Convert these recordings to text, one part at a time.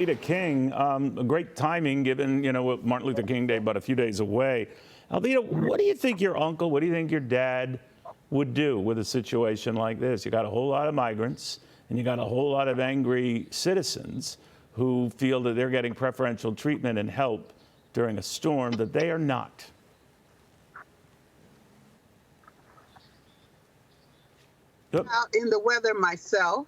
Alevda King, great timing given, Martin Luther King Day but a few days away. Alevda, what do you think your uncle, what do you think your dad would do with a situation like this? You got a whole lot of migrants and you got a whole lot of angry citizens who feel that they're getting preferential treatment and help during a storm that they are not. Out in the weather myself.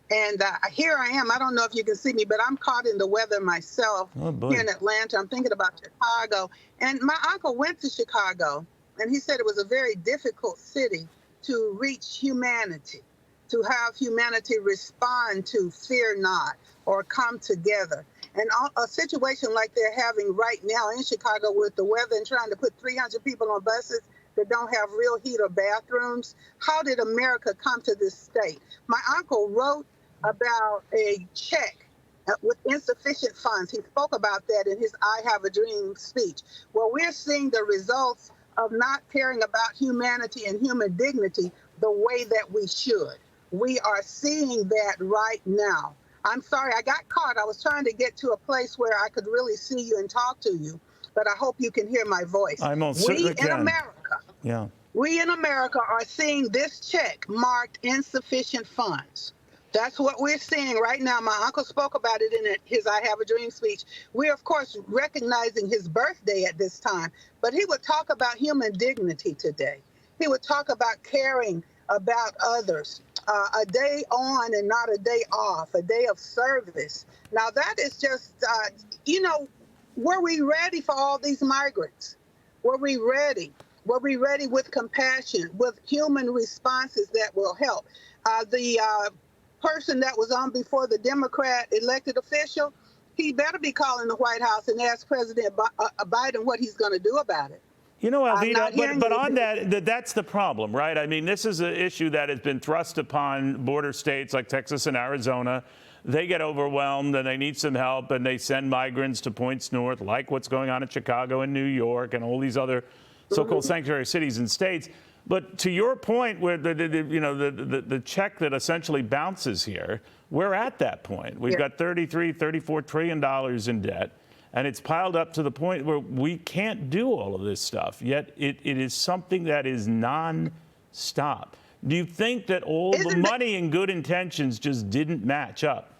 And here I am. I don't know if you can see me, but I'm caught in the weather myself here in Atlanta. I'm thinking about Chicago. And my uncle went to Chicago, and he said it was a very difficult city to reach humanity, to have humanity respond to fear not or come together. And a situation like they're having right now in Chicago with the weather and trying to put 300 people on buses that don't have real heat or bathrooms. How did America come to this state? My uncle wrote about a check with insufficient funds. He spoke about that in his I Have a Dream speech. Well, we're seeing the results of not caring about humanity and human dignity the way that we should. We are seeing that right now. I'm sorry, I got caught. I was trying to get to a place where I could really see you and talk to you, but I hope you can hear my voice. I most certainly can. We in America are seeing this check marked insufficient funds. That's what we're seeing right now. My uncle spoke about it in his I Have a Dream speech. We're, of course, recognizing his birthday at this time, but he would talk about human dignity today. He would talk about caring about others, a day on and not a day off, a day of service. Now, that is just, were we ready for all these migrants? Were we ready? Were we ready with compassion, with human responses that will help? The person that was on before the Democrat elected official, he better be calling the White House and ask President Biden what he's going to do about it. Alevda, but on that's the problem, right? I mean, this is an issue that has been thrust upon border states like Texas and Arizona. They get overwhelmed and they need some help, and they send migrants to points north, like what's going on in Chicago and New York and all these other so-called sanctuary cities and states. But to your point, where the check that essentially bounces here, we're at that point. We've got $34 trillion in debt, and it's piled up to the point where we can't do all of this stuff. Yet it is something that is non-stop. Do you think that all the money and good intentions just didn't match up?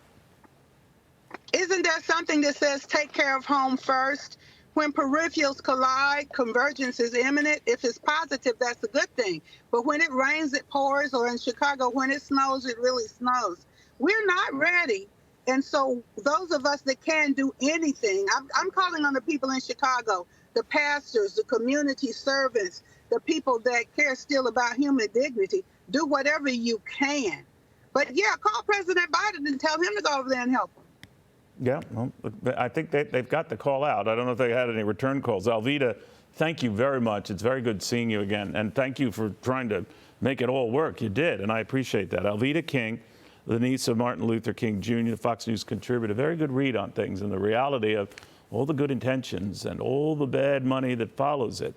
Isn't there something that says take care of home first? When peripherals collide, convergence is imminent. If it's positive, that's a good thing. But when it rains, it pours, or in Chicago, when it snows, it really snows. We're not ready. And so those of us that can do anything, I'm calling on the people in Chicago, the pastors, the community servants, the people that care still about human dignity, do whatever you can. But yeah, call President Biden and tell him to go over there and help them. Yeah, well, I think they've got the call out. I don't know if they had any return calls. Alevda, thank you very much. It's very good seeing you again. And thank you for trying to make it all work. You did, and I appreciate that. Alevda King, the niece of Martin Luther King Jr., the Fox News contributor, very good read on things and the reality of all the good intentions and all the bad money that follows it.